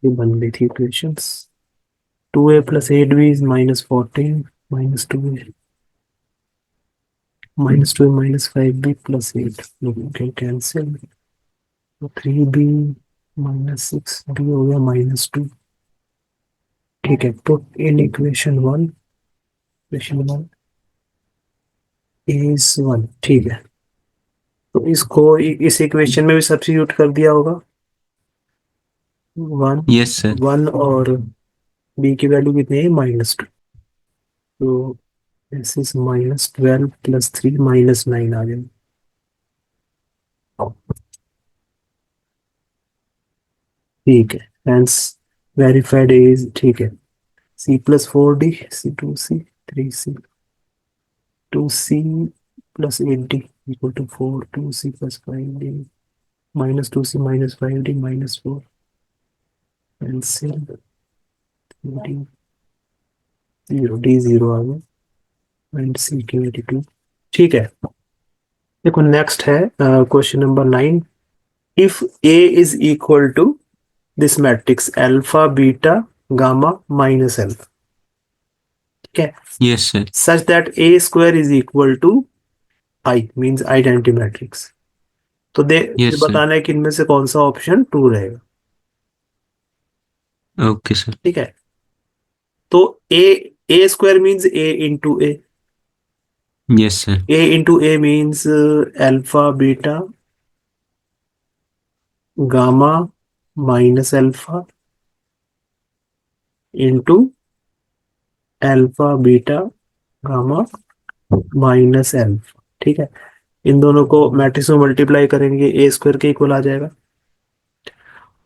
ये बन गई थी equations. 2a+8b is -14 -2a -2a -5b +8 okay cancel. तो 3b -6b हो गया -2। ठीक है तो इन इक्वेशन वन इज 1। ठीक है तो इसको इस इक्वेशन में भी सब्स्टिट्यूट कर दिया होगा। One yes sir. वन और बी की वैल्यू कितनी है -2। तो दिस इज -12 +3 -9 आ जाएगा। ठीक है हेंस वेरीफाइड इज ठीक है। C+4D C2C 3C 2C + 8D = 4 2C + 5D -2C -5D -4 cancel. D 0 D 0 आ गया एंड C की वैल्यू 2। ठीक है देखो नेक्स्ट है question number 9। If A is equal to this matrix alpha beta gamma -alpha. ठीक है yes sir. such that A² is equal to I means identity matrix. तो दे यस सर। बताना है कि इनमें से कौन सा ऑप्शन ट्रू रहेगा। Okay sir. ठीक है तो A² means A into A। Yes sir. A into A means alpha beta gamma -alpha into alpha beta gamma -alpha. ठीक है इन दोनों को मैट्रिक्स में मल्टीप्लाई करेंगे A² के इक्वल आ जाएगा।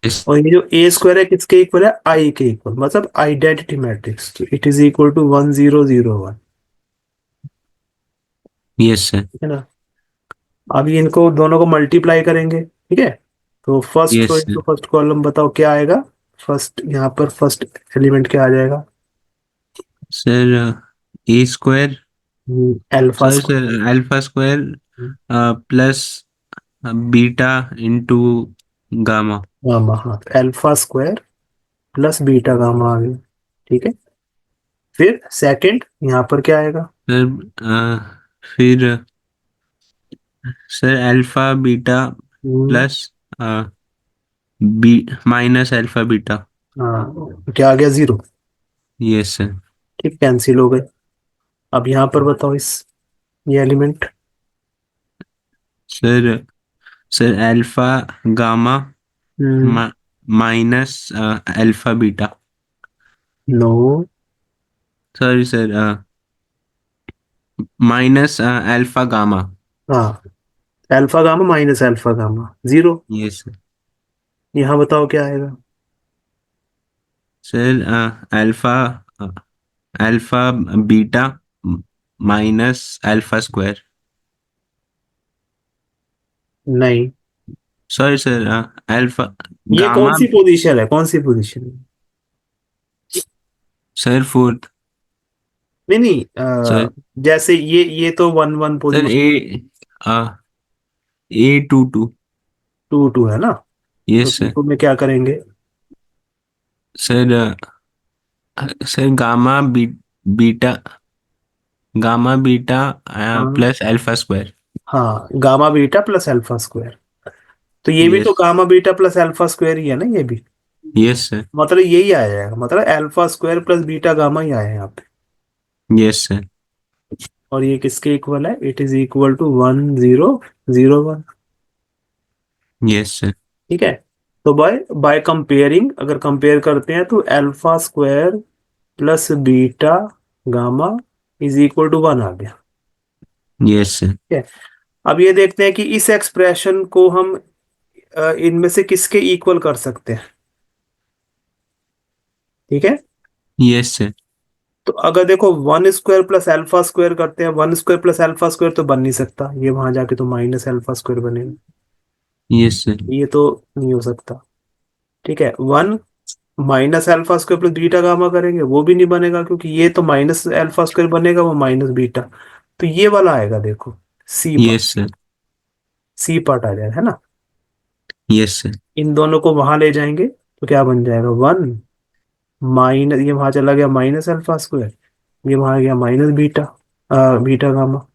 यस। और ये जो A² है किसके इक्वल है आई के इक्वल मतलब आइडेंटिटी मैट्रिक्स। तो it is equal to 1001। Yes sir. ठीक है ना। अभी इनको दोनों को मल्टीप्लाई करेंगे ठीक है। तो first row yes into sir. First column बताओ क्या आएगा। फर्स्ट यहाँ पर फर्स्ट एलिमेंट क्या आ जाएगा। Sir A² alpha sorry sir square alpha square plus beta into gamma. Gamma. हाँ alpha square plus beta gamma आ गया। ठीक है फिर सेकंड यहाँ पर क्या आएगा। सर फिर sir alpha beta hmm, plus B minus alpha beta. हाँ क्या आ गया 0। Yes sir. ठीक कैंसिल हो गए। अब यहाँ पर बताओ इस ये element. Sir sir alpha gamma no minus alpha beta. Sorry sir minus alpha gamma. हाँ alpha gamma -alpha gamma 0। Yes sir. यहाँ बताओ क्या आएगा। Sir alpha alpha beta minus alpha square. नहीं सॉरी सर अल्फा ये कौन गामा। सी position है कौन सी पोजीशन है। Sir fourth. नहीं नहीं सर जैसे ये तो 1 1 सर पोजीशन। A 2 2। 2 2 है ना। तो यस टू सर। टू में क्या करेंगे। Sir sir beta gamma beta हाँ प्लस अल्फा स्क्वायर। हाँ gamma beta plus alpha square. तो ये भी तो yes. Gamma beta plus alpha square ही है ना ये भी। Yes sir. मतलब यही आ जाएगा मतलब alpha square plus beta gamma ही आया है यहाँ पे। Yes sir. और ये किसके इक्वल है it is equal to 1001। Yes sir. ठीक है तो बाय बाय कंपेयरिंग अगर कंपेयर करते हैं तो alpha square plus beta gamma is equal to 1 आ गया। Yes sir. ठीक है अब ये देखते हैं कि इस एक्सप्रेशन को हम इनमें से किसके इक्वल कर सकते हैं। ठीक है यस सर। तो अगर देखो 1² + अल्फा स्क्वायर करते हैं 1² + अल्फा स्क्वायर तो बन नहीं सकता ये वहां जाके तो -अल्फा स्क्वायर बनेगा। Yes sir. ये तो नहीं हो सकता। ठीक है 1 -alpha square plus beta gamma करेंगे वो भी नहीं बनेगा क्योंकि ये तो -अल्फा स्क्वायर बनेगा वो माइनस बीटा। तो ये वाला आएगा देखो C part. Yes sir. C part आ जाएगा है ना। Yes sir. इन दोनों को वहां ले जाएंगे। तो क्या बन जाएगा 1 माइनस, ये वहां चला गया माइनस अल्फा स्क्वायर, ये वहां गया minus beta, beta gamma,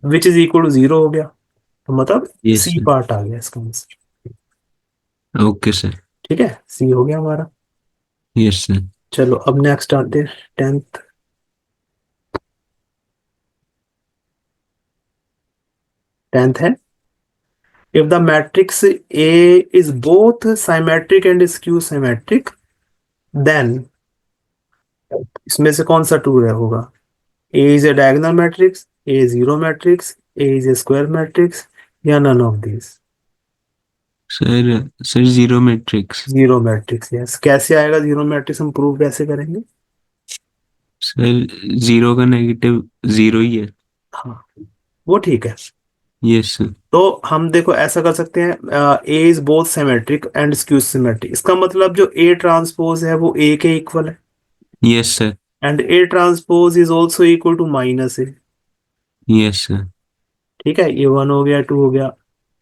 which is equal to 0 हो गया। तो मतलब यस सी सर। पार्ट आ गया इसका आंसर। Okay sir. ठीक है, सी हो गया हमारा। Yes sir. चलो अब नेक्स्ट आते हैं 10th। 10th है, if the matrix A is both symmetric and skew symmetric, then इसमें से कौन सा ट्रू है होगा? A is a diagonal matrix, A is zero matrix, A is a square matrix, या none of these? Sir sir zero matrix. Zero matrix, yes. कैसे आएगा zero matrix, हम प्रूव कैसे करेंगे? सर जीरो का नेगेटिव जीरो ही है। हाँ, वो ठीक है। Yes sir. तो हम देखो ऐसा कर सकते हैं, A is both symmetric and skew symmetric, इसका मतलब जो ए ट्रांसपोज है वो ए के इक्वल है, yes sir. And A transpose is also equal to minus A. Yes sir. ठीक है, ये 1 हो गया, 2 हो गया।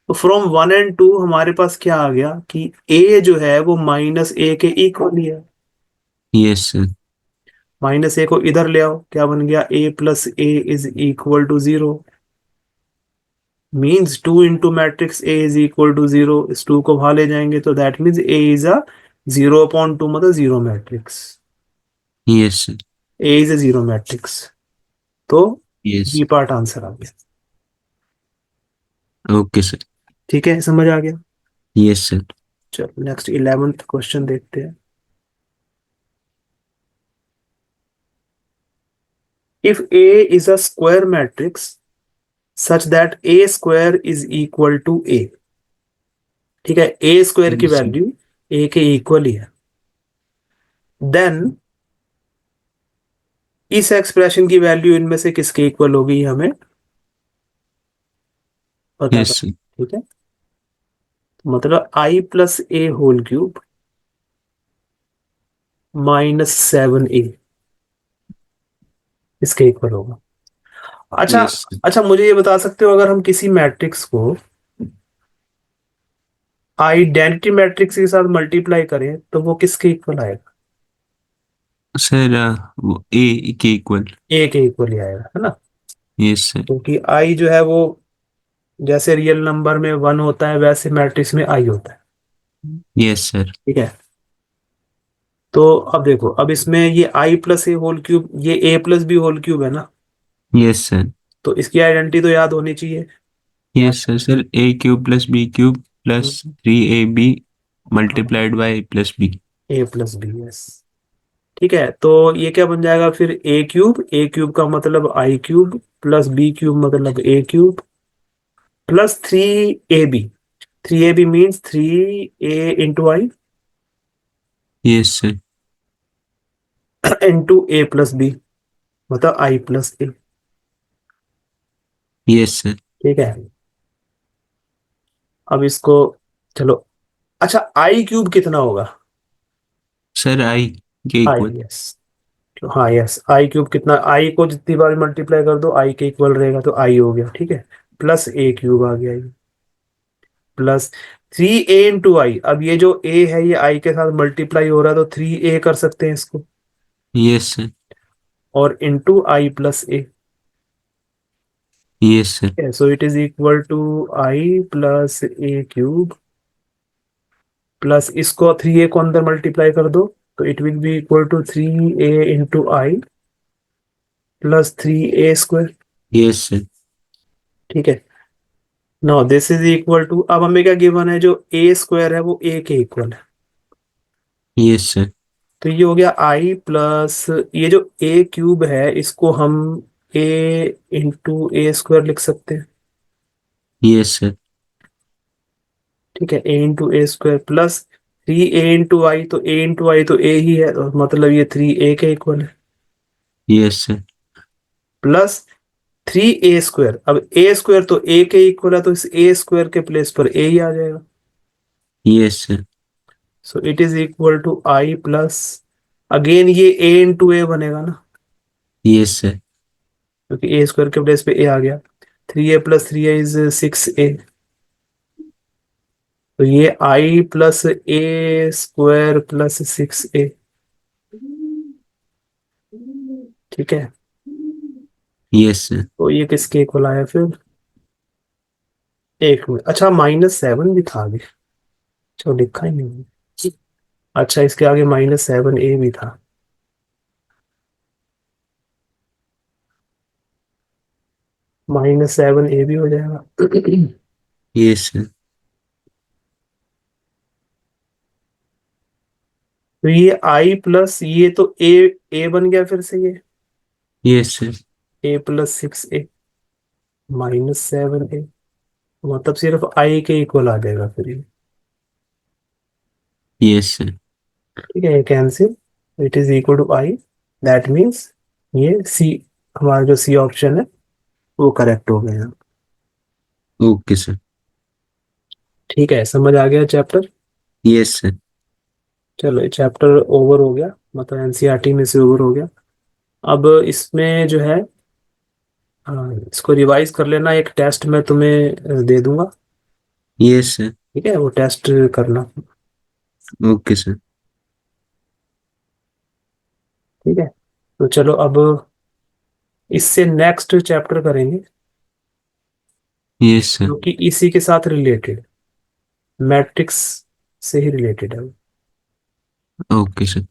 तो फ्रॉम 1 and 2 हमारे पास क्या आ गया कि ए जो है वो माइनस ए के इक्वल ही है। Yes sir. माइनस ए को इधर ले आओ, क्या बन गया? A plus A is equal to 0, means 2 into matrix A is equal to 0। इस 2 को वहां ले जाएंगे तो that means A is a 0/2, मतलब zero matrix. Yes sir. A is a zero matrix. तो यस। बी पार्ट आंसर आ गया। Okay sir. ठीक है, समझ आ गया। Yes sir. चलो नेक्स्ट 11th क्वेश्चन देखते हैं। If A is a square matrix such that A square is equal to A, ठीक है, ए स्क्वायर की यस सर। वैल्यू ए के इक्वल ही है, देन इस एक्सप्रेशन की वैल्यू इनमें से किसके इक्वल होगी, हमें पता यस कर। सर। ठीक है, मतलब I plus A whole cube -7a इसके इक्वल होगा। अच्छा, यस सर। अच्छा मुझे ये बता सकते हो, अगर हम किसी मैट्रिक्स को आइडेंटिटी मैट्रिक्स के साथ मल्टीप्लाई करें तो वो किसके इक्वल आएगा? सर वो ए के इक्वल। ए के इक्वल ही आएगा, है ना? Yes sir. क्योंकि आई जो है वो जैसे रियल नंबर में 1 होता है वैसे मैट्रिक्स में आई होता है। Yes sir. ठीक है, तो अब देखो, अब इसमें ये आई प्लस ए होल क्यूब, ये ए प्लस बी होल क्यूब है ना, यस सर। तो इसकी आइडेंटिटी तो याद होनी चाहिए। Yes sir. Sir A cube plus B cube plus 3ab multiplied by A plus B. A plus B, yes. ठीक है, तो ये क्या बन जाएगा फिर? ए क्यूब, ए क्यूब का मतलब I cube, plus B cube मतलब A cube, plus 3ab। 3ab means 3a into i yes sir. Into A plus B, मतलब I plus A. Yes sir. ठीक है, अब इसको, चलो, अच्छा आई क्यूब कितना होगा? सर आई के आई, इक्वल। यस। हाँ यस, आई क्यूब कितना, आई को जितनी बार मल्टीप्लाई कर दो आई के इक्वल रहेगा, तो आई हो गया। ठीक है, प्लस ए क्यूब आ गया ये, प्लस 3a into i। अब ये जो a है ये i के साथ मल्टीप्लाई हो रहा है तो 3a कर सकते हैं इसको, यस सर। और into I plus A. Yes sir. So it is equal to I plus A cube, plus इसको 3a को अंदर मल्टीप्लाई कर दो तो it will be equal to 3a into i प्लस 3a² यस सर। ठीक है, now this is equal to, अब हमें क्या गिवन है, जो a² है वो a के इक्वल है। Yes sir. तो ये हो गया आई प्लस, ये जो ए क्यूब है इसको हम ए इंटू a² लिख सकते हैं। Yes sir. ठीक है, a into a² plus 3a into i, तो a into i तो a ही है, तो मतलब ये 3a के इक्वल है, यस सर। Plus 3a²। अब a² तो a के इक्वल है, तो इस a² के प्लेस पर a ही आ जाएगा। Yes sir. So it is equal to I plus, again ये a into a बनेगा ना, यस सर। क्योंकि a² के प्लेस पे a आ गया। 3a + 3a इज 6a, तो ये आई प्लस ए स्क्वायर प्लस 6a, ठीक है। Yes sir. तो ये किसके इक्वल आया फिर? एक में, अच्छा -7 भी था आगे, चलो लिखा ही नहीं। अच्छा इसके आगे -7a भी था। -7a भी हो जाएगा। Yes sir. तो ये आई प्लस ये तो ए बन गया फिर से ये, यस सर। a+6a -7a, मतलब सिर्फ आई के इक्वल आ जाएगा फिर ये। Yes sir. ठीक है, ये cancel, it is equal to I, that means ये सी, हमारा जो सी ऑप्शन है वो करेक्ट हो गया। Okay sir. ठीक है, समझ आ गया चैप्टर। Yes sir. चलो ये चैप्टर ओवर हो गया, मतलब एनसीईआरटी में से ओवर हो गया। अब इसमें जो है, इसको रिवाइज कर लेना, एक टेस्ट मैं तुम्हें दे दूंगा। Yes sir. ठीक है, वो टेस्ट करना। Okay sir. ठीक है, तो चलो अब इससे नेक्स्ट चैप्टर करेंगे यस सर। जो कि इसी के साथ रिलेटेड, मैट्रिक्स से ही रिलेटेड है। Okay sir.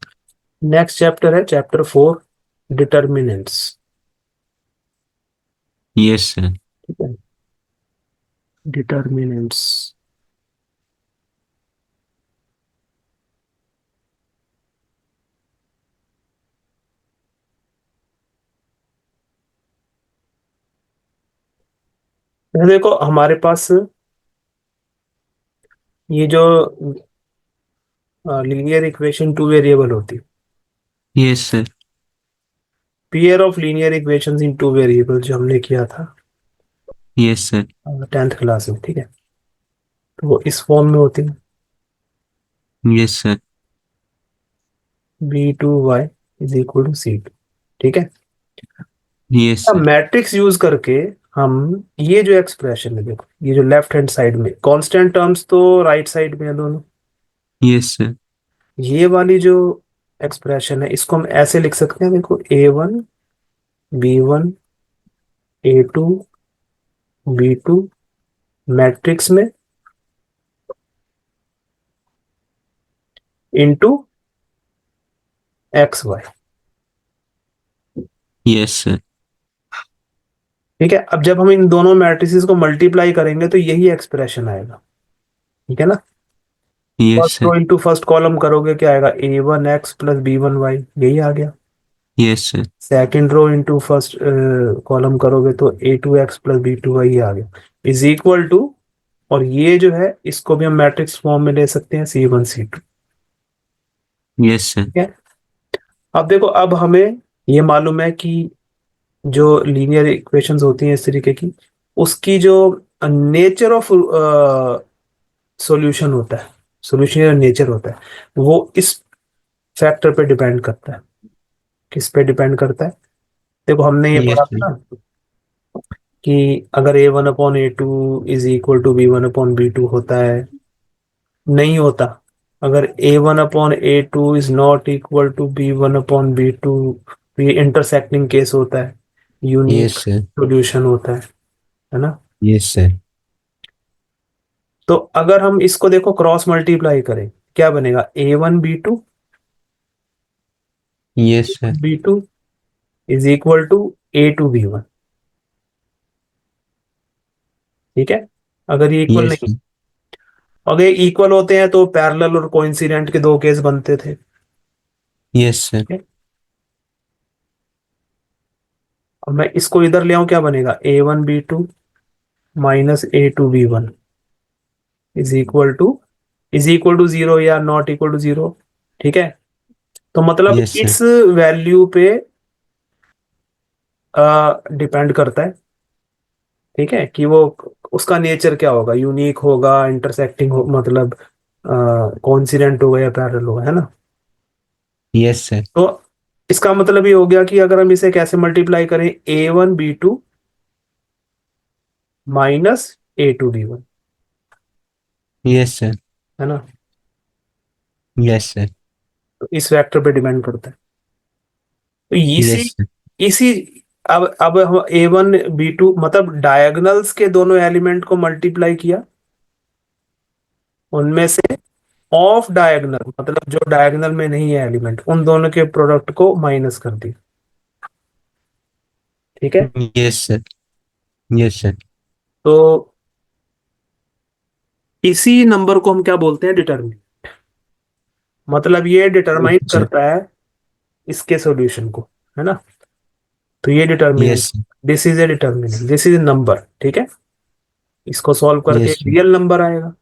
नेक्स्ट चैप्टर है चैप्टर 4, डिटर्मिनेंट्स। Yes sir. ठीक है, डिटर्मिनेंट्स। देखो हमारे पास ये जो लीनियर इक्वेशन टू वेरिएबल होती है, yes sir. Pair of linear equations in two variable, जो हमने किया था यस सर। 10th क्लास में, ठीक है, तो वो इस फॉर्म में होती है, yes sir. b2y is equal to c2। ठीक है, यस अब सर। मैट्रिक्स यूज करके हम ये जो एक्सप्रेशन है, देखो ये जो लेफ्ट हैंड साइड में कांस्टेंट टर्म्स तो राइट साइड में है दोनों, यस सर। ये वाली जो एक्सप्रेशन है इसको हम ऐसे लिख सकते हैं, देखो a1 b1 a2 b2 matrix में इंटू xy। Yes sir. ठीक है, अब जब हम इन दोनों मैट्रिसेस को मल्टीप्लाई करेंगे तो यही एक्सप्रेशन आएगा। ठीक है ना, yes first row sir. Into first column करोगे क्या आएगा, a1x प्लस b1y, यही आ गया। Yes sir. Second row into first column करोगे तो a2x प्लस b2y आ गया, इज इक्वल टू, और ये जो है इसको भी हम मैट्रिक्स फॉर्म में ले सकते हैं, c1 c2। Yes sir. ठीक है, अब देखो अब हमें ये मालूम है कि जो लीनियर इक्वेशंस होती हैं इस तरीके की, उसकी जो नेचर ऑफ सॉल्यूशन होता है, सॉल्यूशन का नेचर होता है, वो इस फैक्टर पे डिपेंड करता है। किस पे डिपेंड करता है? देखो हमने ये यस पढ़ा सर। था ना कि अगर a1/a2 = b1/b2 होता है, नहीं होता। अगर a1/a2 is not equal to b1/b2, ये इंटरसेक्टिंग केस होता है, यूनिक यस सर। सॉल्यूशन होता है ना। Yes sir. तो अगर हम इसको देखो क्रॉस मल्टीप्लाई करें, क्या बनेगा, a1b2 yes sir. b2 is equal to a2b1। ठीक है, अगर ये इक्वल यस नहीं, अगर इक्वल होते हैं तो पैरेलल और कोइंसिडेंट के दो केस बनते थे। Yes sir. ठीक है? अब मैं इसको इधर ले आऊं, क्या बनेगा, a1b2 minus a2b1 is equal to, zero या नॉट इक्वल टू जीरो। ठीक है, तो मतलब यस सर। इस वैल्यू पे डिपेंड करता है। ठीक है, कि वो उसका नेचर क्या होगा, यूनिक होगा, इंटरसेक्टिंग हो, मतलब कोइंसिडेंट होगा या पैरेलल होगा, है ना। Yes sir. तो इसका मतलब ये हो गया कि अगर हम इसे कैसे मल्टीप्लाई करें, a1b2 minus a2b1। Yes sir. है ना। Yes sir. तो इस वेक्टर पे डिपेंड करता है। तो इसी यस सर। इसी अब हम A1 B2 मतलब डायगोनल्स के दोनों एलिमेंट को मल्टीप्लाई किया, उनमें से ऑफ डायगोनल मतलब जो डायगोनल में नहीं है एलिमेंट, उन दोनों के प्रोडक्ट को माइनस कर दिया। ठीक है। Yes sir. Yes sir. तो इसी नंबर को हम क्या बोलते हैं, डिटरमिनेंट। मतलब ये डिटरमाइन ओके सर। करता है इसके सॉल्यूशन को, है ना। तो ये determinant, yes. This is a determinant, this is a number. ठीक है। इसको सॉल्व करके यस एक सर। रियल नंबर आएगा। ठीक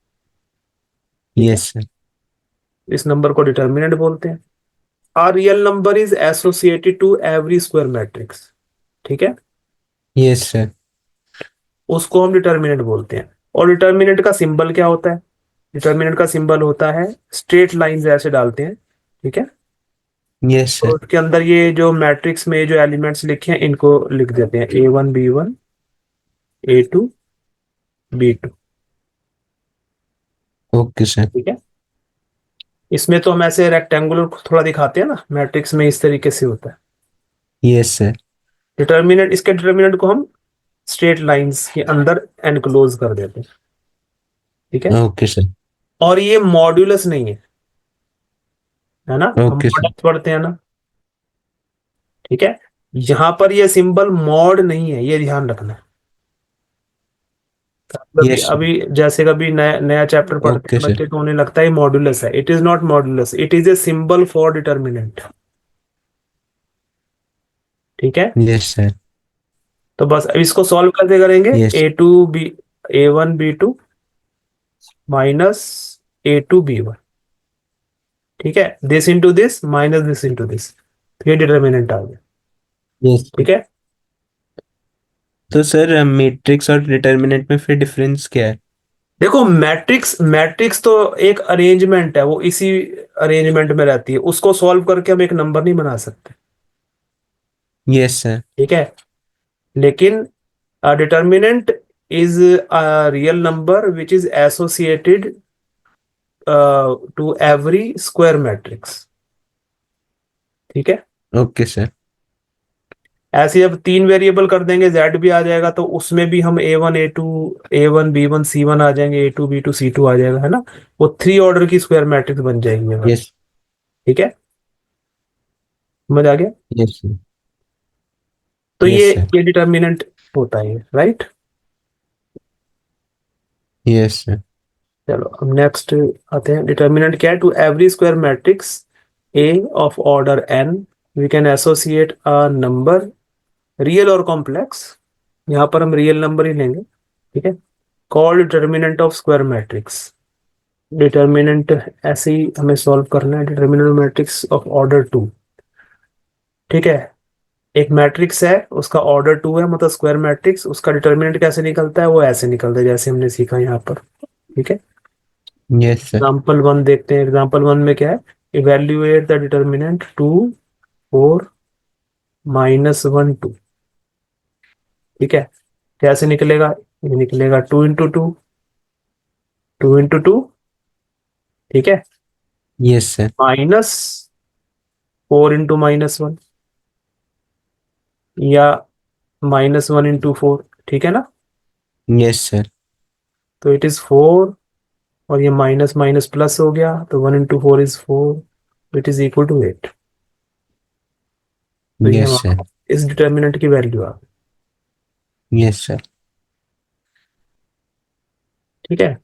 है। Yes sir. इस नंबर को डिटरमिनेंट बोलते हैं। A real number is associated to every square matrix. ठीक है। Yes sir. उसको हम डिटरमिनेंट बोलते हैं। और डिटरमिनेंट का सिंबल क्या होता है? डिटरमिनेंट का सिंबल होता है स्ट्रेट लाइंस ऐसे डालते हैं। ठीक है। यस और सर। उसके अंदर ये जो मैट्रिक्स में जो एलिमेंट्स लिखे हैं इनको लिख देते हैं A1 B1 A2 B2। Okay sir. ठीक है। इसमें तो हम ऐसे रेक्टेंगुलर थोड़ा दिखाते हैं ना, मैट्रिक्स में इस तरीके से होता है। Yes sir. डिटरमिनेंट, इसके डिटरमिनेंट को हम स्ट्रेट लाइंस के अंदर एनक्लोज कर देते हैं। ठीक है। Okay sir. और ये मॉड्यूलस नहीं है ना, हम ओके सर। मॉडल्स पढ़ते हैं ना। ठीक है। यहां पर ये सिंबल मॉड नहीं है, ये ध्यान रखना है। कभी यस सर। अभी जैसे कभी नया नया चैप्टर पढ़ते ओके हैं सर। बच्चे तो उन्हें लगता है मॉड्यूलस है। It is not modulus, it is a symbol for determinant. ठीक है। Yes sir. तो बस अब इसको सॉल्व कैसे करेंगे, yes. A1 B2 minus A2 B1। ठीक है। This into this minus this into this, ये डिटर्मिनेंट आ गया। यस। ठीक है। तो सर मैट्रिक्स और डिटर्मिनेंट में फिर डिफरेंस क्या है? देखो मैट्रिक्स, मैट्रिक्स तो एक अरेंजमेंट है, वो इसी अरेंजमेंट में रहती है, उसको सॉल्व करके हम एक नंबर नहीं बना सकते। Yes sir. ठीक है। लेकिन determinant is a real number which is associated to every square matrix. ठीक है। Okay sir. ऐसे अब तीन वेरिएबल कर देंगे, जेड भी आ जाएगा, तो उसमें भी हम A1 A2 A1 B1 C1 आ जाएंगे, A2 B2 C2 आ जाएगा, है ना। वो थ्री ऑर्डर की स्क्वायर मैट्रिक्स बन जाएगी हमारी। यस। ठीक है। समझ आ गया। Yes sir. तो यस ये सर। ये डिटर्मिनेंट होता है, राइट। Yes sir. चलो अब नेक्स्ट आते हैं, डिटर्मिनेंट क्या है, to every square matrix A of order N we can associate a number, real और कॉम्प्लेक्स, यहाँ पर हम रियल नंबर ही लेंगे। ठीक है। Called determinant of square matrix. Determinant ऐसे ही हमें सॉल्व करना है, डिटर्मिनेंट मैट्रिक्स ऑफ ऑर्डर 2। ठीक है। एक मैट्रिक्स है, उसका ऑर्डर 2 है, मतलब स्क्वायर मैट्रिक्स, उसका डिटर्मिनेंट कैसे निकलता है, वो ऐसे निकलता है जैसे हमने सीखा यहाँ पर। ठीक है। Yes sir. एग्जाम्पल 1 देखते हैं। एग्जाम्पल 1 में क्या है, इवेल्युएट द डिटर्मिनेंट 2 4 -1 2। ठीक है। कैसे निकलेगा, ये निकलेगा 2 × 2 ठीक है, यस सर। -4 × -1 या -1 × 4। ठीक है ना। Yes sir. तो इट इज 4, और ये माइनस माइनस प्लस हो गया, तो 1 × 4 is 4, it is equal to 8। तो ये यस हमारा सर। इस डिटर्मिनेंट की वैल्यू आ गई। Yes sir. ठीक है।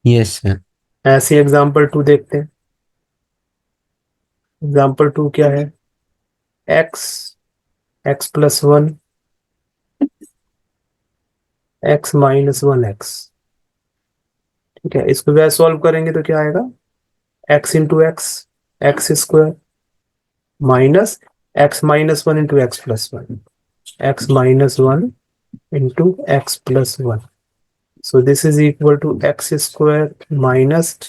Yes sir. ऐसे एग्जाम्पल 2 देखते हैं। एग्जाम्पल 2 क्या है, एक्स x+1 x-1 x। ठीक है। इसको वैसे सॉल्व करेंगे तो क्या आएगा, x × x, x² minus x-1 × x+1, x-1 × x+1। So this is equal to x² minus,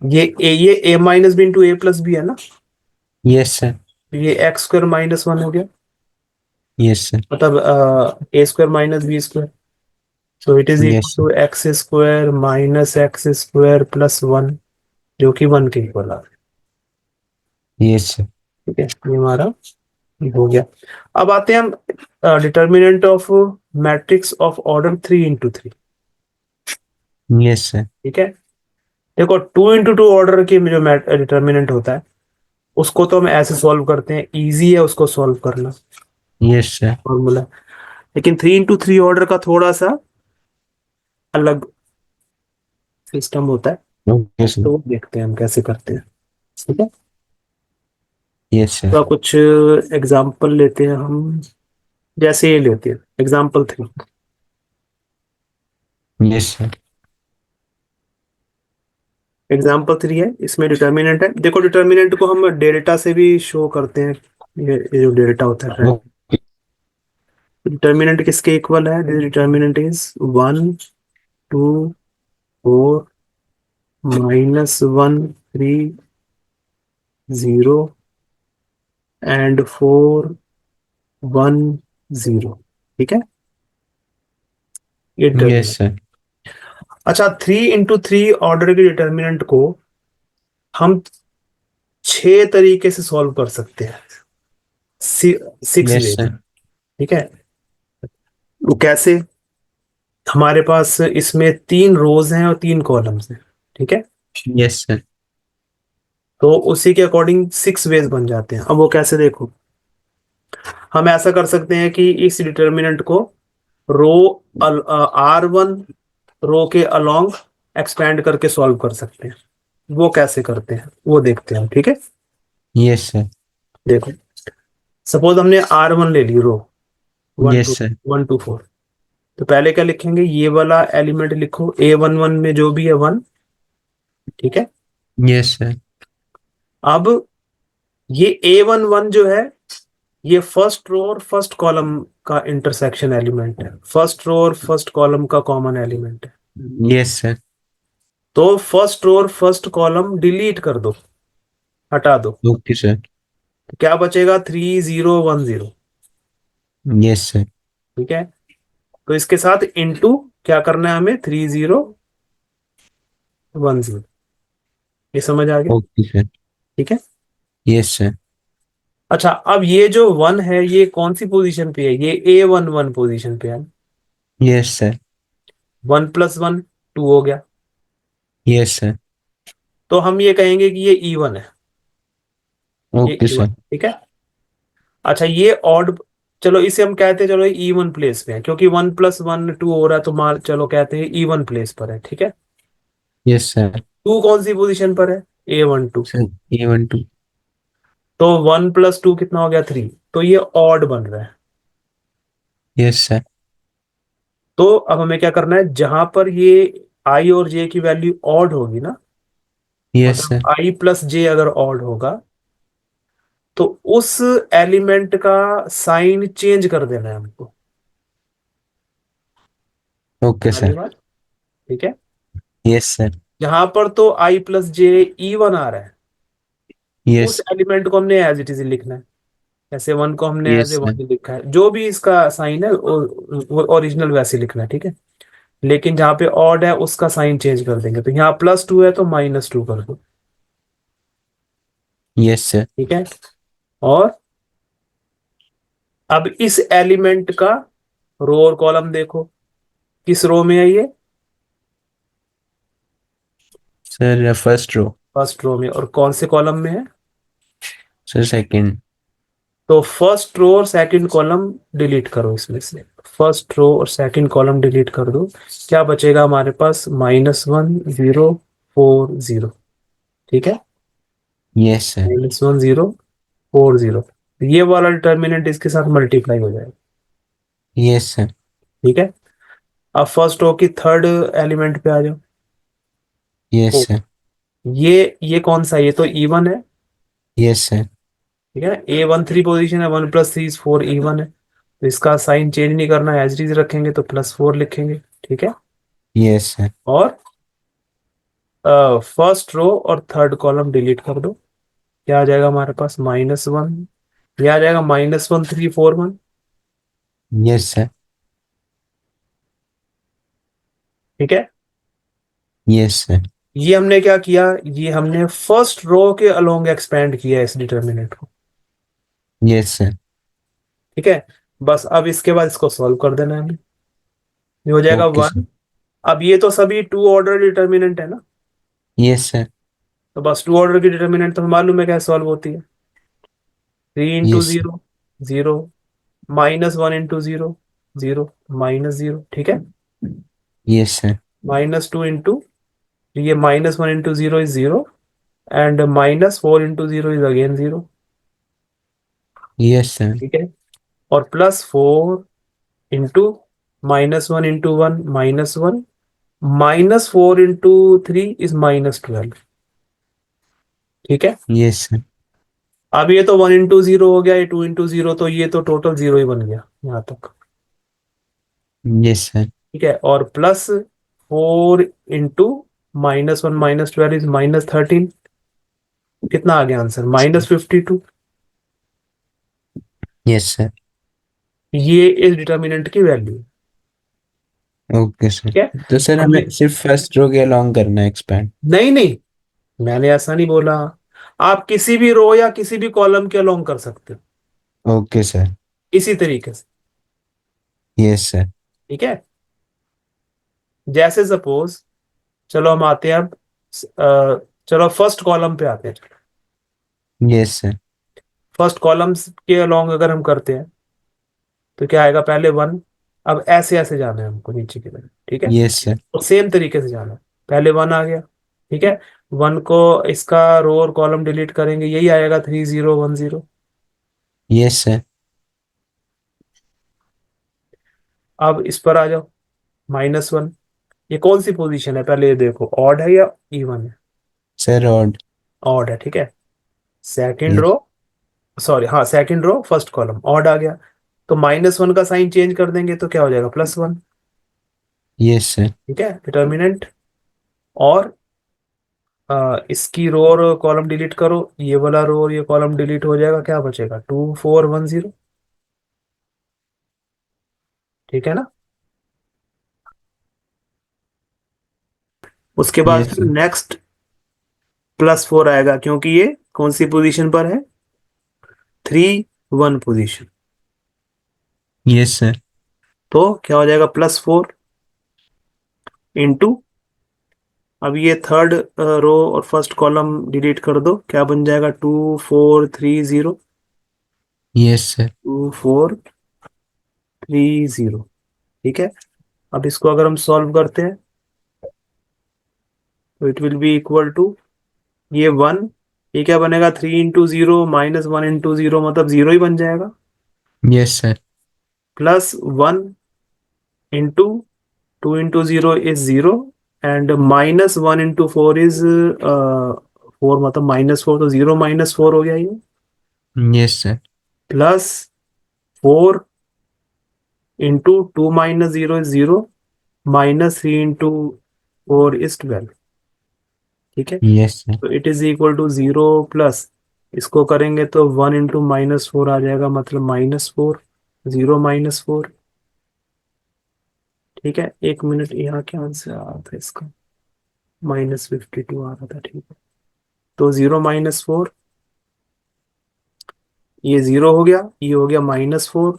ये a-b × a+b है ना, यस सर। तो ये x² -1 हो गया, यस सर। मतलब A² - B²। So it is equal yes to X square minus X square plus 1, जो कि 1 के इक्वल आ रहा है। यस सर ठीक है, ये हमारा हो गया। अब आते हैं हम determinant of matrix of order 3 into 3। Yes sir ठीक है, देखो 2 into 2 ऑर्डर की जो डिटर्मिनेंट होता है उसको तो हम ऐसे सॉल्व करते हैं, इजी है उसको सॉल्व करना, यस सर फॉर्मूला। लेकिन 3 into 3 ऑर्डर का थोड़ा सा अलग सिस्टम होता है, ओके सर तो वो देखते हैं हम कैसे करते हैं। ठीक है, यस सर तो कुछ एग्जाम्पल लेते हैं हम, जैसे ये लेते हैं एग्जाम्पल 3। यस सर एग्जाम्पल 3 है, इसमें डिटर्मिनेंट है। देखो डिटर्मिनेंट को हम डेल्टा से भी शो करते हैं, ये जो डेल्टा होता है। ओके डिटर्मिनेंट किसके इक्वल है? Determinant is 1 2 4 -1 3 0 and 4 1 0। ठीक है, ये यस डिटर्मिनेंट। सर अच्छा, 3 into 3 ऑर्डर के डिटर्मिनेंट को हम 6 तरीके से सॉल्व कर सकते हैं, 6 यस वेज। सर ठीक है, वो कैसे? हमारे पास इसमें 3 रोज हैं और 3 कॉलम्स हैं। ठीक है, यस सर तो उसी के अकॉर्डिंग 6 वेज बन जाते हैं। अब वो कैसे, देखो हम ऐसा कर सकते हैं कि इस डिटर्मिनेंट को रो R1 रो के अलोंग एक्सपेंड करके सॉल्व कर सकते हैं। वो कैसे करते हैं वो देखते हैं हम। ठीक है, यस सर देखो सपोज हमने R1 ले ली, रो वन यस टू सर 1 2 4। तो पहले क्या लिखेंगे, ये वाला एलिमेंट लिखो A11 में जो भी है 1। ठीक है, यस सर अब ये A11 जो है ये फर्स्ट रो और फर्स्ट कॉलम का इंटरसेक्शन एलिमेंट है, फर्स्ट रो और फर्स्ट कॉलम का कॉमन एलिमेंट है। यस सर तो फर्स्ट रो और फर्स्ट कॉलम डिलीट कर दो, हटा दो। ओके सर तो क्या बचेगा? 3010। यस सर ठीक है, तो इसके साथ इनटू क्या करना है हमें? 3010। ये समझ आ गया? ओके सर ठीक है, यस सर अच्छा अब ये जो 1 है ये कौन सी पोजीशन पे है? ये A11 पोजीशन पे है। यस सर 1 + 1 2 हो गया, यस सर तो हम ये कहेंगे कि ये E1 है। ये ओके E1, सर ठीक है। अच्छा ये ऑड, चलो इसे हम कहते हैं, चलो E1 प्लेस पे है क्योंकि 1 + 1 2 हो रहा है, तो मान चलो कहते हैं E1 प्लेस पर है। ठीक है, यस सर 2 कौन सी पोजीशन पर है? A12। सर A12 तो 1 + 2 कितना हो गया? 3। तो ये ऑड बन रहा है। यस सर तो अब हमें क्या करना है, जहां पर ये I और J की वैल्यू ऑड होगी ना, यस मतलब सर I + J अगर ऑड होगा तो उस एलिमेंट का साइन चेंज कर देना है हमको। ओके आ रही सर बात? ठीक है, यस सर जहां पर तो I + J E1 आ रहा है, उस यस एलिमेंट को हमने एज इट इज लिखना है। जैसे 1 को हमने एज यस ए सर 1 लिखा है, जो भी इसका साइन है वो ओरिजिनल वैसे लिखना है। ठीक है, लेकिन जहां पे ऑड है उसका साइन चेंज कर देंगे। तो यहाँ +2 है तो -2 कर दो। यस सर ठीक है, और अब इस एलिमेंट का रो और कॉलम देखो, किस रो में है ये? Sir first row first row में। और कौन से कॉलम में है? सर सेकंड तो फर्स्ट रो और सेकंड कॉलम डिलीट करो इसमें से, फर्स्ट रो और सेकंड कॉलम डिलीट कर दो। क्या बचेगा हमारे पास? -1 0 4 0। ठीक है, यस सर -1 0 4 0। ये वाला डिटर्मिनेंट इसके साथ मल्टीप्लाई हो जाएगा। यस सर ठीक है, अब फर्स्ट रो की थर्ड एलिमेंट पे आ जाओ। यस ओ, सर ये कौन सा? ये तो E1 है। यस सर ठीक है, A13 पोजीशन है, 1 + 3 4 E1 है। तो इसका साइन चेंज नहीं करना, एज इट इज रखेंगे, तो +4 लिखेंगे। ठीक है, यस सर और फर्स्ट रो और थर्ड कॉलम डिलीट कर दो। क्या आ जाएगा हमारे पास? -1। ये आ जाएगा -1 3 4 1। यस सर ठीक है। Yes sir. ये हमने क्या किया, ये हमने फर्स्ट रो के अलोंग एक्सपेंड किया इस डिटर्मिनेंट को। Yes sir. ठीक है। बस अब इसके बाद इसको सॉल्व कर देना है हमें। ये हो जाएगा ओके वन। सर। अब ये तो सभी टू ऑर्डर डिटर्मिनेंट है ना, यस सर। तो बस टू ऑर्डर की डिटर्मिनेंट तो हमें मालूम है क्या सॉल्व होती है। 3 into yes sir. Zero, zero, -1 into zero, zero, -0, ठीक है। Yes sir. -2 इंटू, ये -1 into zero is zero, and -4 into zero is again zero. Yes sir. ठीक है। और +4 इंटू, -1 इंटू 1 -1, -4 इंटू 3 इज -12। ठीक है। Yes sir. अब ये तो 1 इंटू 0 हो गया, ये 2 इंटू 0, तो ये तो टोटल जीरो ही बन गया यहाँ तक। Yes sir. ठीक है। और +4 इंटू -1 -12 इज -13। कितना आ गया आंसर, -52। Yes sir. ये इस डिटर्मिनेंट की वैल्यू। Okay sir. ठीक है। तो सर अब हमें सिर्फ फर्स्ट रो के अलोंग करना है एक्सपैंड। नहीं नहीं, मैंने ऐसा नहीं बोला। आप किसी भी रो या किसी भी कॉलम के अलोंग कर सकते हो ओके सर। इसी तरीके से। Yes sir. ठीक है। जैसे सपोज, चलो हम आते हैं अब, चलो फर्स्ट कॉलम पे आते हैं। Yes sir. फर्स्ट कॉलम्स के अलोंग अगर हम करते हैं तो क्या आएगा, पहले वन। अब ऐसे ऐसे जाना है हमको नीचे की तरफ। ठीक है। Yes sir. तो सेम तरीके से जाना है। पहले वन आ गया। ठीक है। वन को, इसका रो और कॉलम डिलीट करेंगे, यही आएगा 3010। Yes sir. अब इस पर आ जाओ, -1। ये कौन सी पोजीशन है पहले ये देखो, ऑड है या इवन है। Sir odd. ऑड है, ठीक है। Second row, yes. सॉरी हाँ, second row first column odd आ गया। तो -1 का साइन चेंज कर देंगे तो क्या हो जाएगा, +1। Yes sir. ठीक है, डिटर्मिनेंट। और इसकी रो और कॉलम डिलीट करो, ये वाला रो और ये कॉलम डिलीट हो जाएगा, क्या बचेगा, 2410। ठीक है ना। उसके बाद यस फिर सर। नेक्स्ट +4 आएगा, क्योंकि ये कौन सी पोजीशन पर है, 3 1 पोजीशन। Yes sir. तो क्या हो जाएगा, +4 इंटू, अब ये थर्ड रो और फर्स्ट कॉलम डिलीट कर दो, क्या बन जाएगा, 2430। Yes sir. 2430। ठीक है। अब इसको अगर हम सॉल्व करते हैं तो it will be equal to, ये वन, ये क्या बनेगा, 3 इंटू 0 -1 इंटू 0, मतलब जीरो ही बन जाएगा। Yes sir. +1 into 2 into 0 is zero, and -1 into 4 is 4, मतलब -4, तो 0 - 4 हो गया ये। Yes sir. +4 into 2 - 0 is zero, -3 into 4 is 12। ठीक है। Yes sir. तो it is equal to zero plus, इसको करेंगे तो 1 इंटू -4 आ जाएगा, मतलब -4, 0 - 4। ठीक है। 1 मिनट, यहाँ क्या आंसर आ रहा था इसका, -52 आ रहा था, ठीक है। तो 0 - 4, ये जीरो हो गया, ये हो गया -4,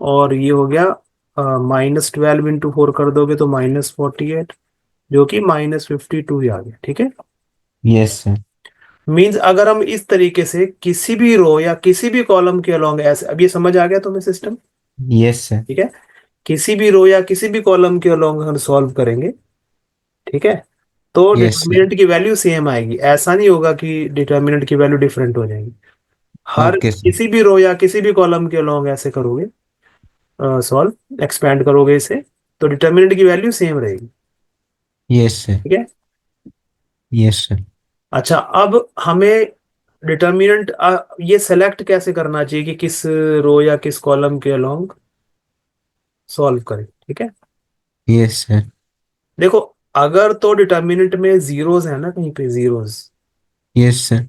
और ये हो गया -12 इंटू 4 कर दोगे तो -48, जो कि -52 ही आ गया। ठीक है। Yes sir. मीन्स अगर हम इस तरीके से किसी भी रो या किसी भी कॉलम के अलोंग ऐसे, अब ये समझ आ गया तुम्हें सिस्टम। Yes sir. ठीक है। किसी भी रो या किसी भी कॉलम के अलोंग हम सॉल्व करेंगे, ठीक है, तो यस सर। डिटर्मिनेंट की वैल्यू सेम आएगी, ऐसा नहीं होगा कि डिटर्मिनेंट की वैल्यू डिफरेंट हो जाएगी। हर ओके सर। किसी भी रो या किसी भी कॉलम के अलोंग ऐसे करोगे, सॉल्व एक्सपैंड करोगे इसे, तो डिटर्मिनेंट की वैल्यू सेम रहेगी। Yes sir. ठीक है। Yes sir. अच्छा, अब हमें डिटर्मिनेंट ये सेलेक्ट कैसे करना चाहिए कि किस रो या किस कॉलम के अलोंग सॉल्व करें। ठीक है। Yes sir. देखो, अगर तो डिटर्मिनेंट में जीरोस है ना, कहीं पे जीरोस, यस सर।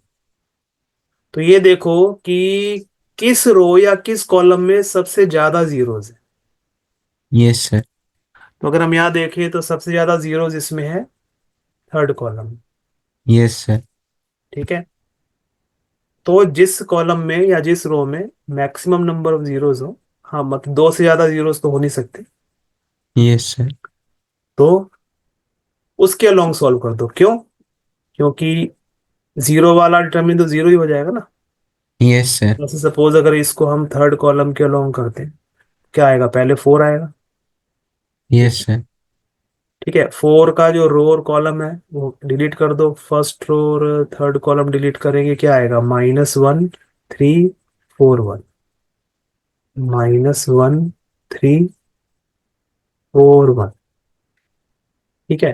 तो ये देखो कि किस रो या किस कॉलम में सबसे ज्यादा जीरोस है। Yes sir. तो अगर हम यहाँ देखें तो सबसे ज्यादा जीरोस इसमें है थर्ड कॉलम। Yes sir. ठीक है, तो जिस कॉलम में या जिस रो में मैक्सिमम नंबर ऑफ जीरोस हो, हाँ मतलब दो से ज्यादा जीरोस तो हो नहीं सकते, यस सर। तो उसके अलोंग सॉल्व कर दो। क्यों? क्योंकि जीरो वाला डिटर्मिनेंट तो जीरो ही हो जाएगा ना। Yes sir. जैसे सपोज अगर इसको हम थर्ड कॉलम के अलोंग करते हैं, क्या आएगा? पहले फोर आएगा। Yes sir. ठीक है, फोर का जो रो और कॉलम है वो डिलीट कर दो। फर्स्ट रो और थर्ड कॉलम डिलीट करेंगे, क्या आएगा? -1 3 4 1, -1 3 4 1। ठीक है,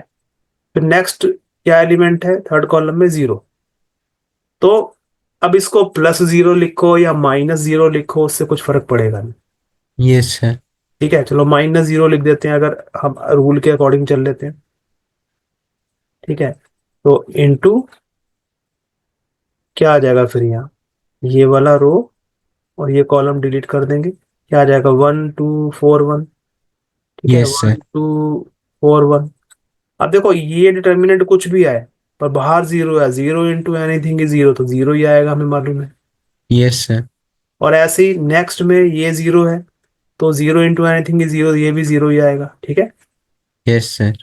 फिर नेक्स्ट क्या एलिमेंट है थर्ड कॉलम में? जीरो। तो अब इसको +0 लिखो या -0 लिखो, उससे कुछ फर्क पड़ेगा नहीं। Yes sir. ठीक है, चलो -0 लिख देते हैं अगर हम रूल के अकॉर्डिंग चल लेते हैं। ठीक है, तो इनटू क्या आ जाएगा फिर यहाँ? ये वाला रो और ये कॉलम डिलीट कर देंगे, क्या आ जाएगा? 1 2 4 1। ठीक है, यस सर। 1 2 4 1। अब देखो ये डिटर्मिनेंट कुछ भी आए, पर बाहर जीरो है, zero into anything is zero, तो जीरो ही आएगा, हमें मालूम है। Yes sir. और ऐसे ही नेक्स्ट में ये जीरो है, तो zero into anything is zero, ये भी जीरो ही आएगा। ठीक है, यस सर।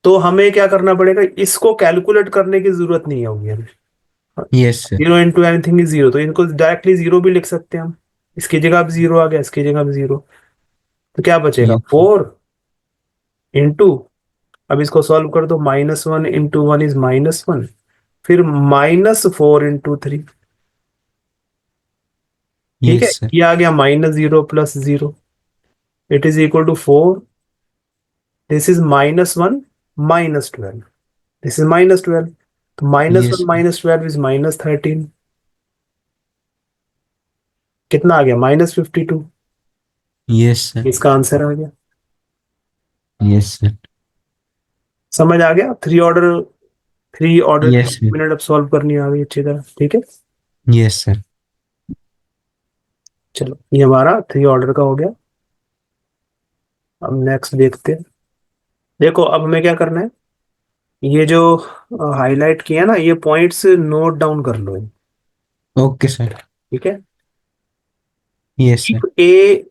तो हमें क्या करना पड़ेगा? इसको कैलकुलेट करने की जरूरत नहीं होगी हमें। Yes sir. Zero into anything is zero, तो इनको डायरेक्टली जीरो भी लिख सकते हैं हम। इसकी जगह अब जीरो आ गया, इसकी जगह भी जीरो, तो क्या बचेगा? यस। 4 इंटू, अब इसको सॉल्व कर दो, -1 इंटू 1 इज -1, फिर -4 इंटू 3। ठीक है, यस सर। ये आ गया -0 + 0, it is equal to 4। This is -1 -12, this is -12, तो यस -1 -12 इज -13। कितना आ गया? -52। Yes sir. इसका आंसर आ गया। Yes sir. समझ आ गया? थ्री ऑर्डर की यस सर। मिनट अब सॉल्व करनी आ गई अच्छी तरह। ठीक है, यस सर। चलो ये हमारा थ्री ऑर्डर का हो गया। अब नेक्स्ट देखते हैं। देखो अब हमें क्या करना है, ये जो हाईलाइट किया ना, ये पॉइंट्स नोट डाउन कर लो। Okay sir. ठीक है, यस सर। ए,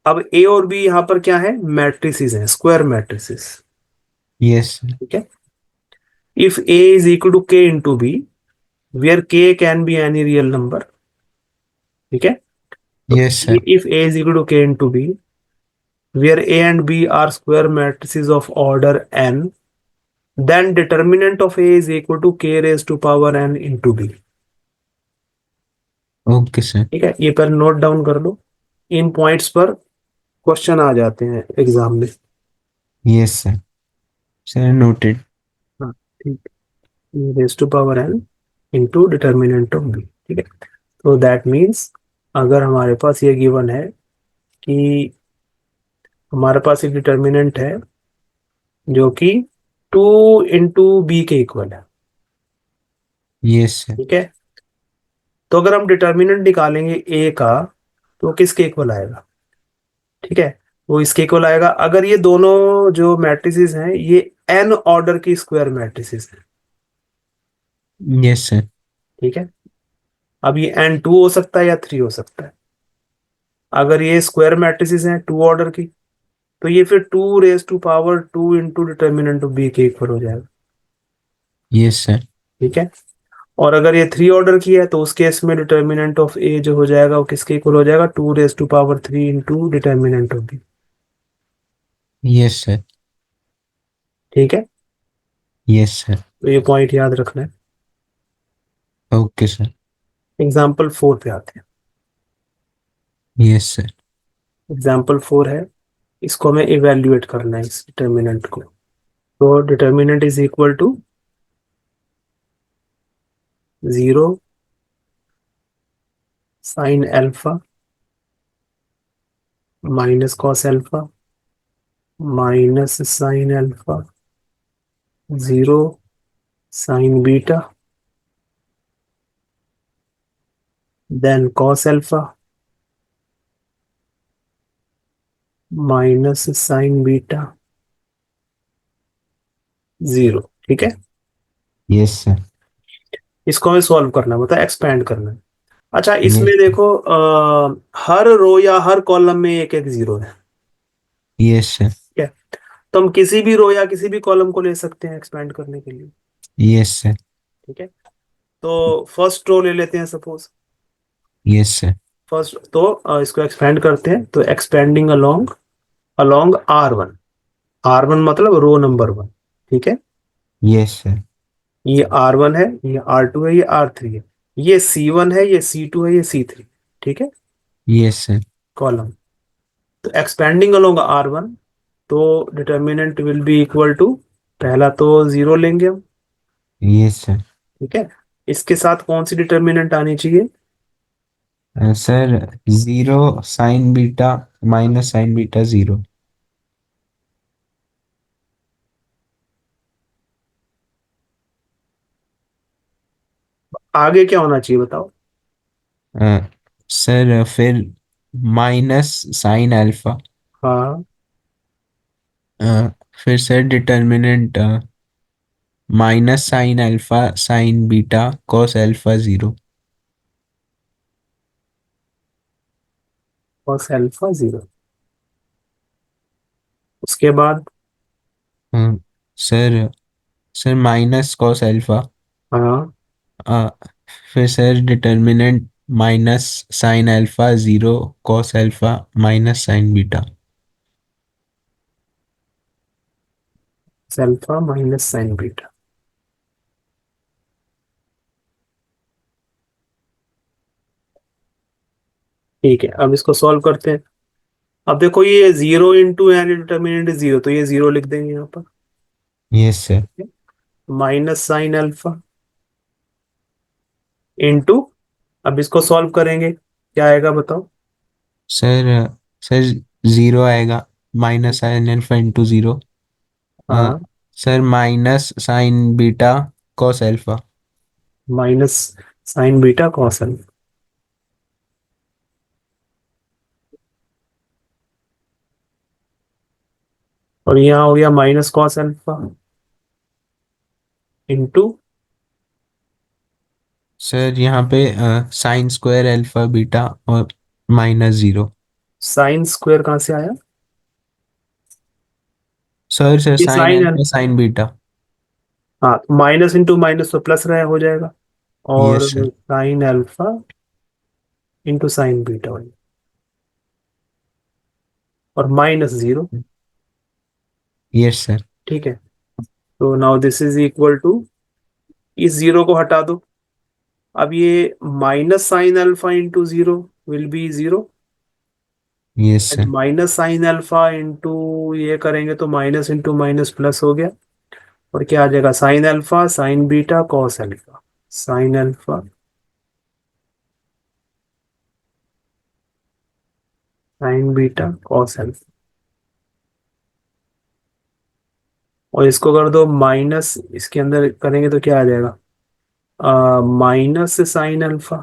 अब ए और बी यहाँ पर क्या है? मैट्रिसेस हैं, स्क्वायर मैट्रिसेस। Yes sir. ठीक है, if A is equal to K into B, where K can be any real number. ठीक है, तो yes sir. If A is equal to K into B, where A and B are square matrices of order n, then determinant of A is equal to k raise to power n into B. Okay sir. ठीक है, ये पर note down कर लो। इन points पर question आ जाते हैं exam में। Yes sir. Sir noted. हाँ, ठीक, raise to power n into determinant of B. ठीक है, तो दैट मीन्स अगर हमारे पास ये गिवन है कि हमारे पास एक डिटर्मिनेंट है जो कि 2 इंटू बी के इक्वल है। Yes sir. ठीक है, तो अगर हम डिटर्मिनेंट निकालेंगे ए का, तो वो किसके इक्वल आएगा? ठीक है, वो इसके इक्वल आएगा अगर ये दोनों जो मैट्रिसेस हैं ये एन ऑर्डर की स्क्वायर मैट्रिसेस हैं। Yes sir. ठीक है, अब ये एन टू हो सकता है या थ्री हो सकता है। अगर ये स्क्वायर मैट्रिसेस हैं टू ऑर्डर की, तो ये फिर 2 raise to power 2 into determinant of B के इक्वल हो जाएगा। Yes sir. ठीक है, और अगर ये थ्री ऑर्डर की है, तो उस केस में डिटर्मिनेंट ऑफ ए जो हो जाएगा वो किसके इक्वल हो जाएगा? 2 raise to power 3 into determinant of B. Yes sir. ठीक है, यस सर। तो ये पॉइंट याद रखना है। Okay sir. एग्जाम्पल 4 पे आते हैं। Yes sir. एग्जाम्पल 4 है, इसको हमें इवेल्युएट करना है इस डिटर्मिनेंट को। तो determinant is equal to 0 sine alpha minus cos alpha minus sine alpha 0 sine beta then cos alpha minus sine beta zero. ठीक है, यस सर। इसको हमें सॉल्व करना है, मतलब एक्सपेंड करना है। अच्छा, इसमें यस। देखो हर रो या हर कॉलम में एक एक जीरो है। Yes sir. ठीक है, तो हम किसी भी रो या किसी भी कॉलम को ले सकते हैं एक्सपेंड करने के लिए। Yes sir. ठीक है, तो फर्स्ट रो ले लेते हैं सपोज। Yes sir. फर्स्ट तो इसको एक्सपेंड करते हैं, तो expanding along along R1। R1 मतलब रो नंबर वन। ठीक है, यस सर। ये R1 है, ये R2 है, ये R3 है, ये C1 है, ये C2 है, ये C3। ठीक है, यस सर। कॉलम। तो एक्सपेंडिंग अलोंग R1, तो determinant will be equal to, पहला तो जीरो लेंगे हम। Yes sir. ठीक है, इसके साथ कौन सी डिटर्मिनेंट आनी चाहिए? Sir zero sine beta minus sine beta zero. आगे क्या होना चाहिए बताओ? सर फिर माइनस साइन अल्फा। हाँ, फिर sir determinant minus sine alpha sine beta cos alpha zero. cos alpha zero. उसके बाद? Sir sir minus cos alpha. हाँ, फिर sir determinant minus sine alpha zero cos alpha minus sine beta. Alpha minus sine beta. ठीक है, अब इसको solve करते हैं। अब देखो, ये zero into N determinant zero, तो ये जीरो लिख देंगे यहाँ पर। Yes sir. Minus sine alpha into, अब इसको सॉल्व करेंगे, क्या आएगा बताओ? सर सर जीरो आएगा minus sine alpha into zero. हाँ, sir minus sine beta cos alpha. Minus sine beta cos alpha. और यहाँ हो गया minus cos alpha into sir यहाँ पे साइन स्क्वायर अल्फा बीटा और माइनस जीरो। Sine square. कहाँ से आया? सर ये sine sine alpha sine beta. हाँ, माइनस इंटू माइनस तो प्लस रहा हो जाएगा, और yes sir. Sine alpha into sine beta, और माइनस जीरो। Yes sir. ठीक है, तो now this is equal to, इस जीरो को हटा दो। अब ये minus sine alpha into zero will be zero, yes and sir. Minus sine alpha into ये करेंगे तो माइनस इंटू माइनस प्लस हो गया। और क्या आ जाएगा? Sign alpha sine beta cos alpha, sign alpha sine beta cos alpha. और इसको कर दो माइनस, इसके अंदर करेंगे तो क्या आ जाएगा? Minus sine alpha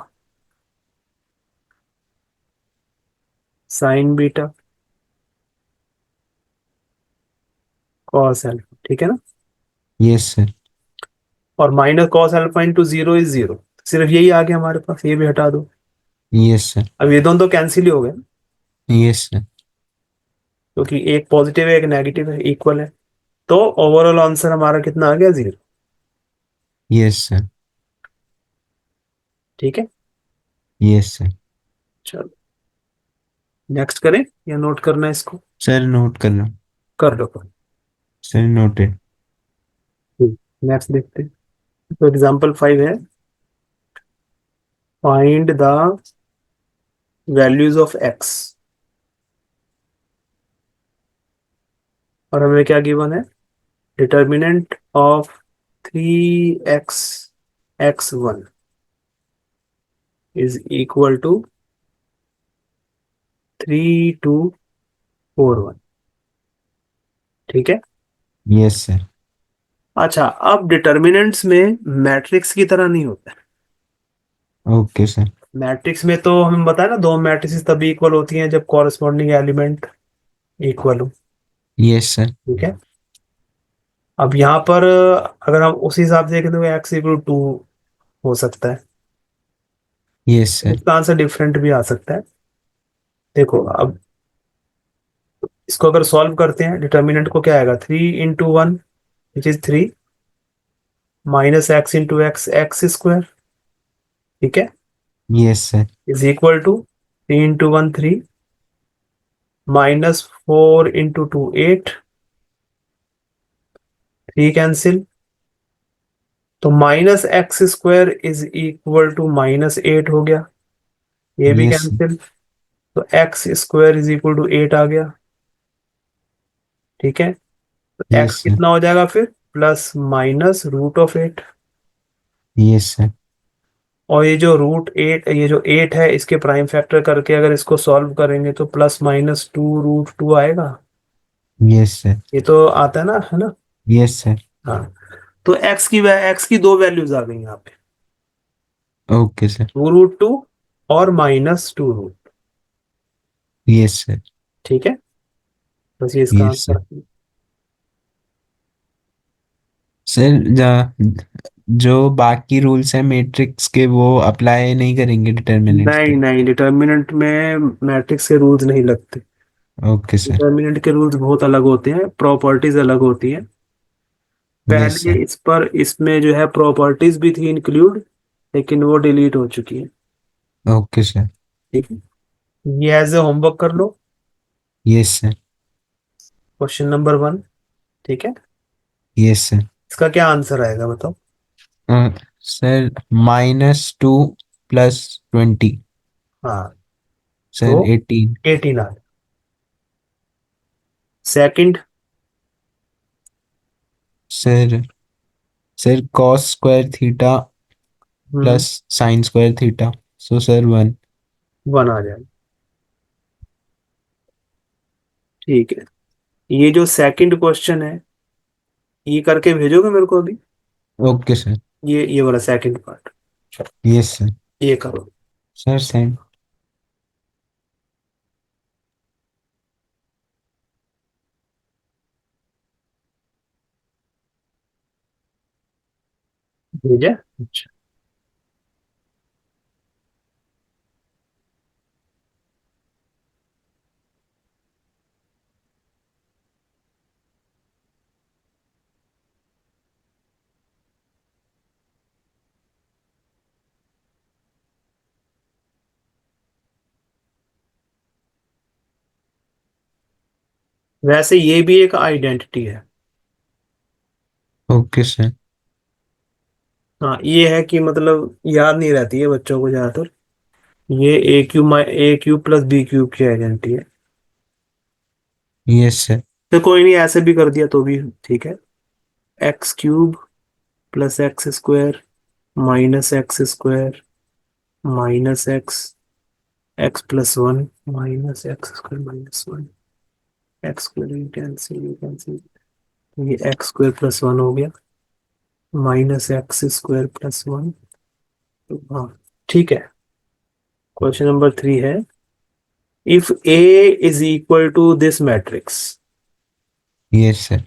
sine beta cos alpha. ठीक है ना? Yes sir. और minus cos alpha into zero is zero, सिर्फ यही आ गया हमारे पास, ये भी हटा दो। Yes sir. अब ये दोनों तो कैंसिल ही हो गए, यस सर। क्योंकि एक पॉजिटिव है एक नेगेटिव है, इक्वल है। तो ओवरऑल आंसर हमारा कितना आ गया? जीरो। Yes sir. ठीक है, यस सर। चलो नेक्स्ट करें या नोट करना है इसको? सर नोट करना। कर लो। Sir noted. नेक्स्ट देखते हैं। तो एग्जांपल 5 है, find the values of X. और हमें क्या गिवन है? Determinant of 3x x1 is equal to 3241। ठीक है, यस सर। अच्छा अब डिटर्मिनेंट्स में मैट्रिक्स की तरह नहीं होता है। Okay sir. मैट्रिक्स में तो हम बताए ना, दो मैट्रिक्स तभी इक्वल होती हैं जब कॉरस्पॉन्डिंग एलिमेंट इक्वल हो। Yes sir. ठीक है, अब यहाँ पर अगर हम उसी हिसाब से देखें तो एक्स इक्वल टू हो सकता है, यस सर। इसका आंसर डिफरेंट भी आ सकता है। देखो अब इसको अगर सॉल्व करते हैं, डिटर्मिनेंट को क्या आएगा, 3 into 1 which is 3, minus X into X, X square, ठीक है, yes sir. Is equal to 3 into 1 3, -4 into 2 8, 3 cancel, तो minus X square is equal to -8 हो गया, ये भी यस कैंसिल, तो X square is equal to 8 आ गया, ठीक है। तो यस एक्स सर। कितना हो जाएगा फिर, +√8। Yes sir. और ये जो √8, ये जो 8 है, इसके प्राइम फैक्टर करके अगर इसको सॉल्व करेंगे तो +-2√2 आएगा। Yes sir. ये तो आता है ना, है ना। Yes sir. हाँ, तो एक्स की दो वैल्यूज आ गई यहाँ पे, ओके सर। 2√2 और -2√, यस सर। ठीक है। बस ये इसका यस आंसर सर। है। सर जो बाकी रूल्स हैं मैट्रिक्स के वो अप्लाई नहीं करेंगे डिटर्मिनेंट नहीं पे? नहीं, डिटर्मिनेंट में मैट्रिक्स के रूल्स नहीं लगते। Okay sir. डिटर्मिनेंट के रूल्स बहुत अलग होते हैं, प्रॉपर्टीज अलग होती हैं। यस पहले सर। इस पर इसमें जो है प्रॉपर्टीज भी थी इंक्लूड, लेकिन वो डिलीट हो चुकी है, ओके सर। ठीक है। ये एज ए होमवर्क कर लो, यस सर। क्वेश्चन नंबर 1, ठीक है। Yes sir. इसका क्या आंसर आएगा बताओ। सर -2 + 20, हाँ, सर तो 18। 18 आ, second, sir sir cos square theta hmm, plus sine square theta, so sir 1। 1 आ जाएगा, ठीक है। ये जो सेकंड क्वेश्चन है, ये करके भेजोगे मेरे को अभी, ओके सर। ये वाला सेकंड पार्ट, यस सर। ये करो। Sir send. भेजा, अच्छा, वैसे ये भी एक आइडेंटिटी है। Okay sir. हाँ, ये है कि मतलब याद नहीं रहती है बच्चों को ज्यादातर, ये A³ + B³ की आइडेंटिटी है। Yes sir. तो कोई नहीं, ऐसे भी कर दिया तो भी ठीक है। x³ + x² -x² -x, x+1 -x²-1, x² cancel cancel, ये x² + 1 हो गया, -x² + 1, तो हाँ, ठीक है। क्वेश्चन नंबर 3 है, if A is equal to this matrix, yes sir.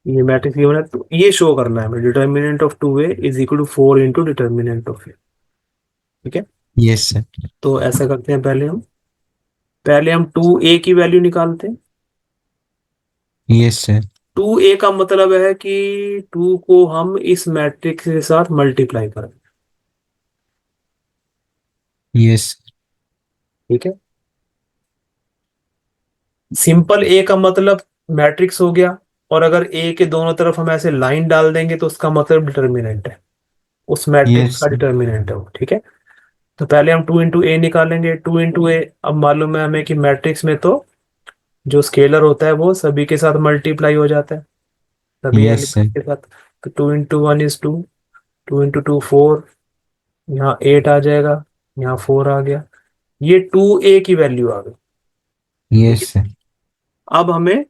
ये मैट्रिक्स ये बना, तो ये शो करना है हमें, determinant of 2A is equal to 4 into determinant of A, ठीक है। Yes sir. तो ऐसा करते हैं, पहले हम 2A की वैल्यू निकालते हैं। Yes sir. 2A का मतलब है कि 2 को हम इस मैट्रिक्स के साथ मल्टीप्लाई करें, यस। ठीक है। सिंपल A का मतलब मैट्रिक्स हो गया, और अगर A के दोनों तरफ हम ऐसे लाइन डाल देंगे तो उसका मतलब डिटर्मिनेंट है, उस मैट्रिक्स यस का सर। डिटर्मिनेंट है वो, ठीक है। तो पहले हम 2 into A निकालेंगे, 2 into A, अब मालूम है हमें कि मैट्रिक्स में तो जो स्केलर होता है वो सभी के साथ मल्टीप्लाई हो जाता है, सभी यस एलिमेंट सर। के साथ। तो 2 into 1 इज 2, 2 into 2 4, यहाँ 8 आ जाएगा, यहाँ 4 आ गया, ये 2A की वैल्यू आ गई, ठीक यस है। सर। अब हमें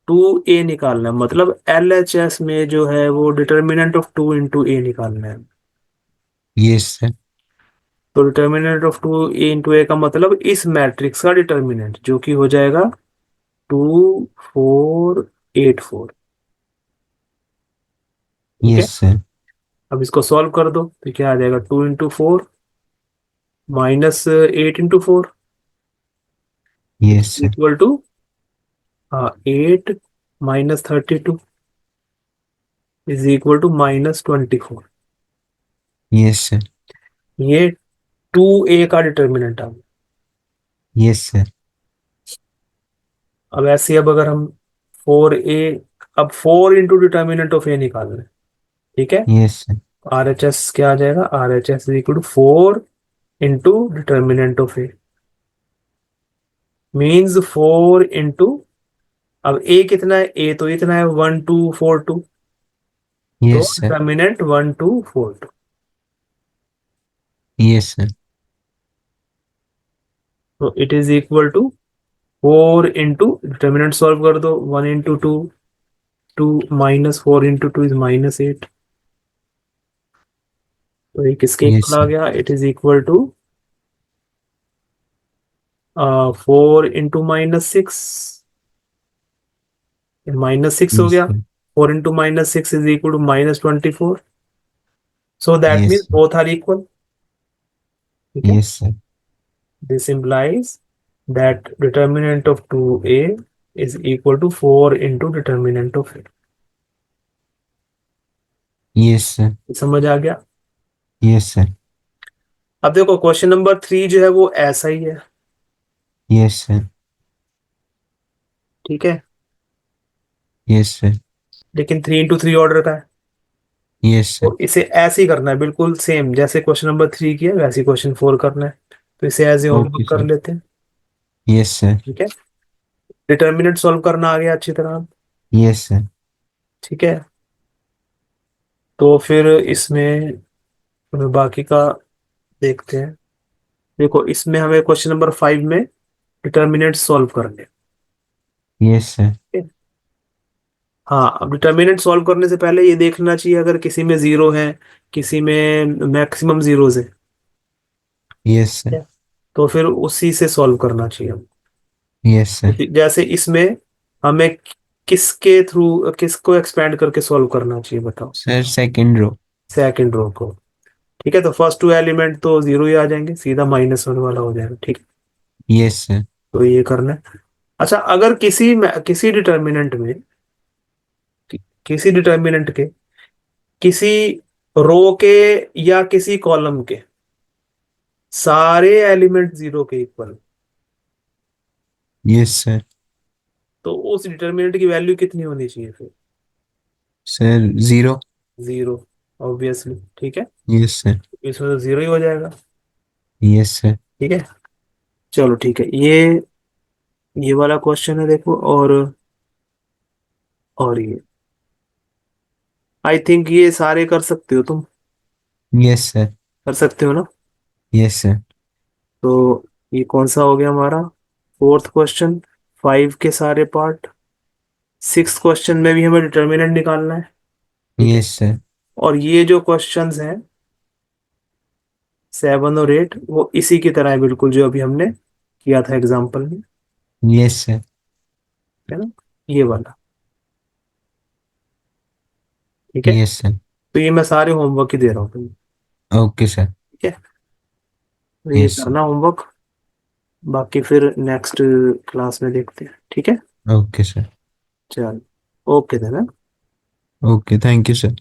2A निकालना है, मतलब LHS में जो है वो डिटर्मिनेंट ऑफ 2 into A निकालना है। Yes sir. तो डिटर्मिनेंट ऑफ 2 into A का मतलब इस मैट्रिक्स का डिटर्मिनेंट, जो कि हो जाएगा 2484। ठीक है। Yes sir. अब इसको सॉल्व कर दो तो क्या आ जाएगा, 2 into 4 minus 8 into 4 yes sir. Equal to 8 - 32 is equal to -24। Yes sir. ये 2a का डिटर्मिनेंट आ गया। Yes sir. अब ऐसे अब अगर हम 4a, अब 4 इंटू डिटर्मिनेंट ऑफ ए निकाल रहे हैं। ठीक है। Yes sir. R H S क्या आ जाएगा, R H S is equal to 4 into determinant of A, means 4 into, अब ए कितना है, ए तो इतना है 1242, तो yes sir. Determinant 1242। Yes sir. तो it is equal to 4 into determinant solve कर दो, 1 इंटू 2, 2 -4 इंटू 2 इज -8। तो ये किसके यस इक्वल आ सर। गया, it is equal to 4 into -6, -6 हो यस गया। Sir. 4 into -6 is equal to -24। So that yes means sir. Both are equal. ठीक है। Yes sir. This implies that determinant of 2a is equal to 4 into determinant of a। Yes sir. समझ आ गया। Yes sir. अब देखो question number 3 जो है वो ऐसा ही है। Yes sir. ठीक है। Yes sir. लेकिन 3 इंटू 3 ऑर्डर का है। Yes sir. तो इसे ऐसे ही करना है, बिल्कुल सेम जैसे क्वेश्चन नंबर 3 किया वैसे क्वेश्चन 4 करना है। तो इसे एज ए ओके होमवर्क कर सर। लेते हैं। Yes sir. ठीक है। डिटर्मिनेंट सॉल्व करना आ गया अच्छी तरह। Yes sir. ठीक है। तो फिर इसमें हमें बाकी का देखते हैं। देखो इसमें हमें क्वेश्चन नंबर 5 में डिटर्मिनेंट सॉल्व करने हैं। Yes sir. ठीक है? हाँ, अब डिटर्मिनेंट सॉल्व करने से पहले ये देखना चाहिए अगर किसी में जीरो है, किसी में मैक्सिमम जीरोज है। यस ठीक सर। है? तो फिर उसी से सॉल्व करना चाहिए हमको। Yes sir. जैसे इसमें हमें किसके थ्रू, किसको एक्सपेंड करके सॉल्व करना चाहिए बताओ। Sir second row. Second row को। ठीक है, तो फर्स्ट 2 एलिमेंट तो जीरो ही आ जाएंगे, सीधा -1 वाला हो जाएगा। ठीक है। Yes sir. तो ये करना है। अच्छा, अगर किसी डिटर्मिनेंट में, किसी डिटर्मिनेंट के किसी रो के या किसी कॉलम के सारे एलिमेंट जीरो के इक्वल, यस सर। तो उस डिटर्मिनेंट की वैल्यू कितनी होनी चाहिए फिर। Sir zero. Zero, obviously. ठीक है। Yes sir. इसमें तो जीरो ही हो जाएगा। Yes sir. ठीक है। चलो ठीक है, ये वाला क्वेश्चन है देखो। और ये आई थिंक ये सारे कर सकते हो तुम। Yes sir. कर सकते हो ना। Yes sir. तो ये कौन सा हो गया हमारा, फोर्थ क्वेश्चन। 5 के सारे पार्ट। सिक्स क्वेश्चन में भी हमें डिटर्मिनेंट निकालना है। ठीक है। Yes sir. और ये जो क्वेश्चंस हैं 7 और 8, वो इसी की तरह है बिल्कुल जो अभी हमने किया था एग्जाम्पल में। Yes sir. है ना, ये वाला। ठीक है। Yes sir. तो ये मैं सारे होमवर्क ही दे रहा हूँ तुम्हें। Okay sir. ठीक है। तो ये यस सर। करना होमवर्क, बाकी फिर नेक्स्ट क्लास में देखते हैं। ठीक है। Okay sir. चल, ओके देना। Okay thank you sir.